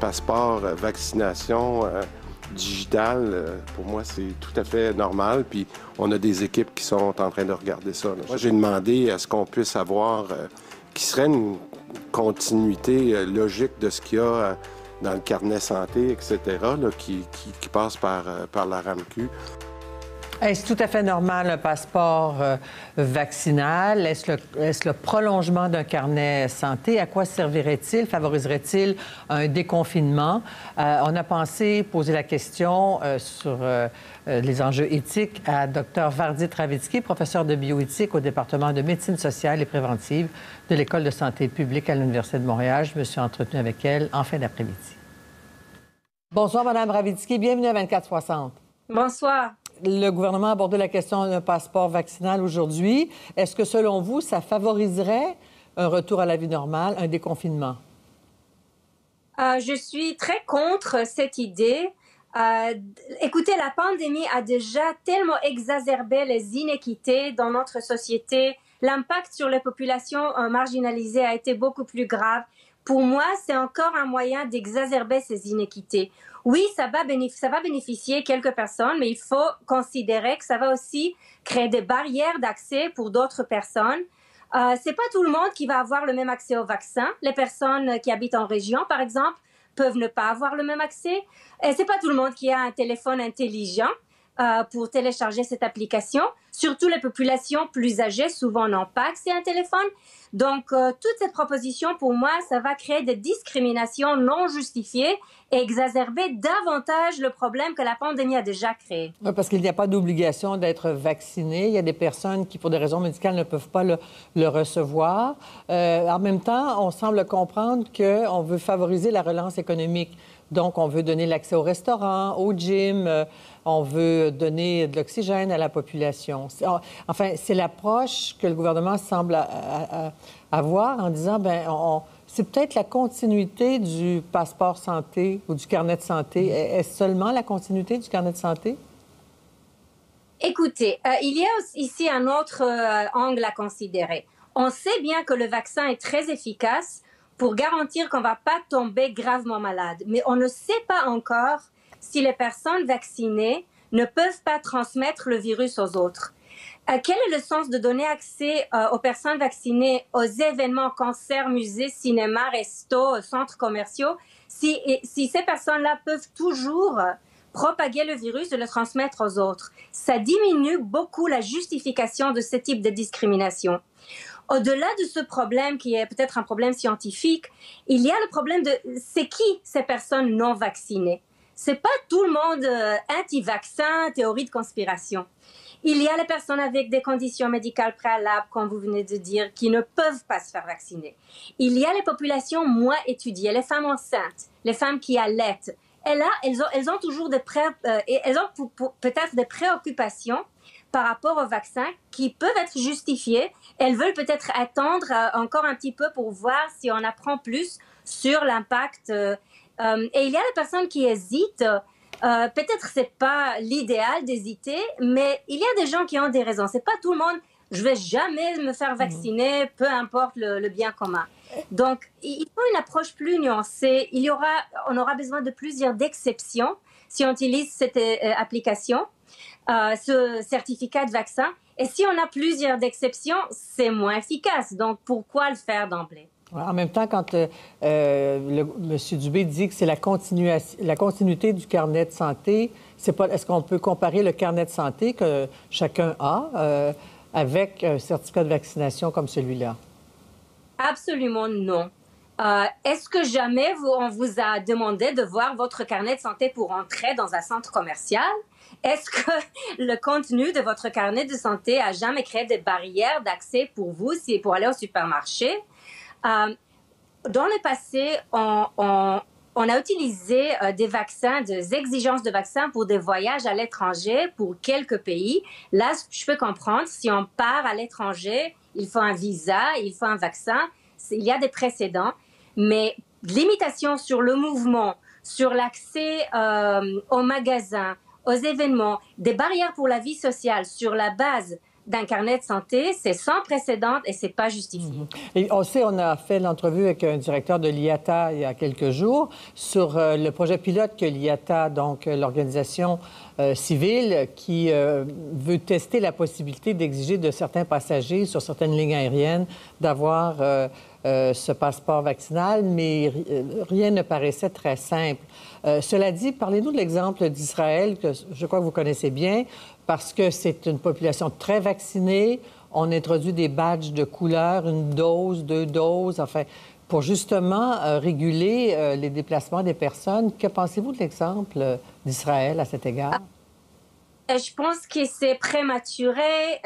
passeport vaccination digital, pour moi, c'est tout à fait normal. Puis on a des équipes qui sont en train de regarder ça. Moi, j'ai demandé à ce qu'on puisse avoir, qui serait une continuité logique de ce qu'il y a dans le carnet santé, etc., là, qui passe par la RAMQ. Est-ce tout à fait normal un passeport vaccinal? Est-ce le prolongement d'un carnet santé? À quoi servirait-il? Favoriserait-il un déconfinement? On a pensé poser la question sur les enjeux éthiques à Dr Vardit Ravitsky, professeur de bioéthique au département de médecine sociale et préventive de l'École de santé publique à l'Université de Montréal. Je me suis entretenue avec elle en fin d'après-midi. Bonsoir, Mme Ravitsky. Bienvenue à 24/60. Bonsoir. Le gouvernement a abordé la question d'un passeport vaccinal aujourd'hui. Est-ce que, selon vous, ça favoriserait un retour à la vie normale, un déconfinement? Je suis très contre cette idée. Écoutez, la pandémie a déjà tellement exacerbé les inéquités dans notre société. L'impact sur les populations marginalisées a été beaucoup plus grave. Pour moi, c'est encore un moyen d'exacerber ces inéquités. Oui, ça va bénéficier quelques personnes, mais il faut considérer que ça va aussi créer des barrières d'accès pour d'autres personnes. C'est pas tout le monde qui va avoir le même accès au vaccin. Les personnes qui habitent en région, par exemple, peuvent ne pas avoir le même accès. Et c'est pas tout le monde qui a un téléphone intelligent pour télécharger cette application. Surtout les populations plus âgées, souvent n'ont pas accès à un téléphone. Donc, toute cette proposition, pour moi, ça va créer des discriminations non justifiées et exacerber davantage le problème que la pandémie a déjà créé. Oui, parce qu'il n'y a pas d'obligation d'être vacciné. Il y a des personnes qui, pour des raisons médicales, ne peuvent pas le recevoir. En même temps, on semble comprendre qu'on veut favoriser la relance économique. Donc, on veut donner l'accès au restaurant, au gym, on veut donner de l'oxygène à la population. Enfin, c'est l'approche que le gouvernement semble avoir en disant, c'est peut-être la continuité du passeport santé ou du carnet de santé. Est-ce seulement la continuité du carnet de santé? Écoutez, il y a ici un autre angle à considérer. On sait bien que le vaccin est très efficace pour garantir qu'on ne va pas tomber gravement malade. Mais on ne sait pas encore si les personnes vaccinées ne peuvent pas transmettre le virus aux autres. Quel est le sens de donner accès aux personnes vaccinées aux événements concerts, musées, cinémas, restos, centres commerciaux, si ces personnes-là peuvent toujours propager le virus et le transmettre aux autres? Ça diminue beaucoup la justification de ce type de discrimination. Au-delà de ce problème qui est peut-être un problème scientifique, il y a le problème de c'est qui ces personnes non vaccinées? C'est pas tout le monde anti-vaccin, théorie de conspiration. Il y a les personnes avec des conditions médicales préalables, comme vous venez de dire, qui ne peuvent pas se faire vacciner. Il y a les populations moins étudiées, les femmes enceintes, les femmes qui allaitent. Et là, elles ont toujours elles ont peut-être des préoccupations par rapport au vaccin qui peuvent être justifiées. Elles veulent peut-être attendre encore un petit peu pour voir si on apprend plus sur l'impact. Et il y a les personnes qui hésitent. Peut-être c'est pas l'idéal d'hésiter, mais il y a des gens qui ont des raisons. C'est pas tout le monde. Je vais jamais me faire vacciner, peu importe le bien commun. Donc, il faut une approche plus nuancée. On aura besoin de plusieurs exceptions si on utilise cette application. Ce certificat de vaccin. Et si on a plusieurs exceptions, c'est moins efficace. Donc, pourquoi le faire d'emblée? En même temps, quand M. Dubé dit que c'est la continuité du carnet de santé, est-ce qu'on peut comparer le carnet de santé que chacun a avec un certificat de vaccination comme celui-là? Absolument non. Est-ce que jamais on vous a demandé de voir votre carnet de santé pour entrer dans un centre commercial? Est-ce que le contenu de votre carnet de santé a jamais créé des barrières d'accès pour vous pour aller au supermarché? Dans le passé, on a utilisé des vaccins, des exigences de vaccins pour des voyages à l'étranger pour quelques pays. Là, je peux comprendre, si on part à l'étranger, il faut un visa, il faut un vaccin. Il y a des précédents, mais limitations sur le mouvement, sur l'accès aux magasins, aux événements, des barrières pour la vie sociale sur la base d'un carnet de santé, c'est sans précédent et c'est pas justifié. Et on sait, on a fait l'entrevue avec un directeur de l'IATA il y a quelques jours sur le projet pilote que l'IATA, donc l'organisation civile, qui veut tester la possibilité d'exiger de certains passagers sur certaines lignes aériennes d'avoir ce passeport vaccinal, mais rien ne paraissait très simple. Cela dit, parlez-nous de l'exemple d'Israël, que je crois que vous connaissez bien, parce que c'est une population très vaccinée. On introduit des badges de couleur, une dose, 2 doses, enfin, pour justement réguler les déplacements des personnes. Que pensez-vous de l'exemple d'Israël à cet égard? Je pense que c'est prématuré,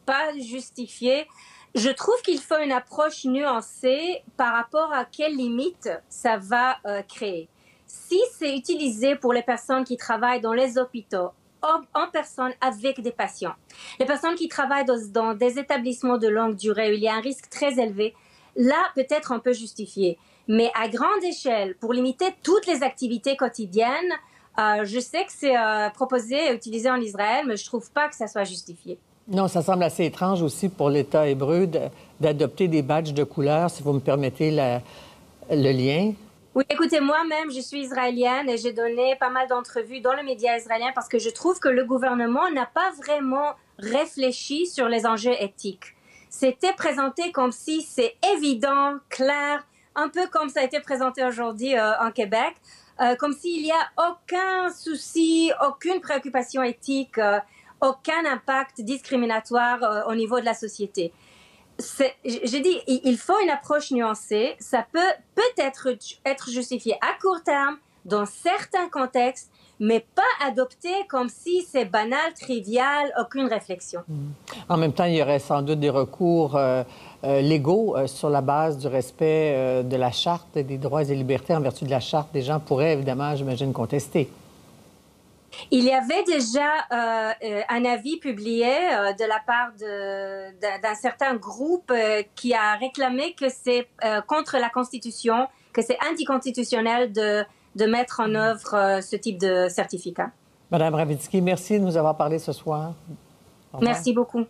pas justifié. Je trouve qu'il faut une approche nuancée par rapport à quelles limites ça va créer. Si c'est utilisé pour les personnes qui travaillent dans les hôpitaux, en personne avec des patients, les personnes qui travaillent dans des établissements de longue durée où il y a un risque très élevé, là, peut-être on peut justifier. Mais à grande échelle, pour limiter toutes les activités quotidiennes, je sais que c'est proposé et utilisé en Israël, mais je trouve pas que ça soit justifié. Non, ça semble assez étrange aussi pour l'État hébreu d'adopter des badges de couleur, si vous me permettez le lien. Oui, écoutez, moi-même, je suis israélienne et j'ai donné pas mal d'entrevues dans le média israélien parce que je trouve que le gouvernement n'a pas vraiment réfléchi sur les enjeux éthiques. C'était présenté comme si c'est évident, clair, un peu comme ça a été présenté aujourd'hui en Québec, comme s'il n'y a aucun souci, aucune préoccupation éthique, aucun impact discriminatoire au niveau de la société. J'ai dit, il faut une approche nuancée. Ça peut peut-être être justifié à court terme, dans certains contextes, mais pas adopté comme si c'est banal, trivial, aucune réflexion. En même temps, il y aurait sans doute des recours légaux sur la base du respect de la Charte des droits et libertés. En vertu de la Charte, des gens pourraient évidemment, j'imagine, contester. Il y avait déjà un avis publié de la part d'un certain groupe qui a réclamé que c'est contre la Constitution, que c'est anticonstitutionnel de mettre en œuvre ce type de certificat. Madame Ravitsky, merci de nous avoir parlé ce soir. Merci beaucoup.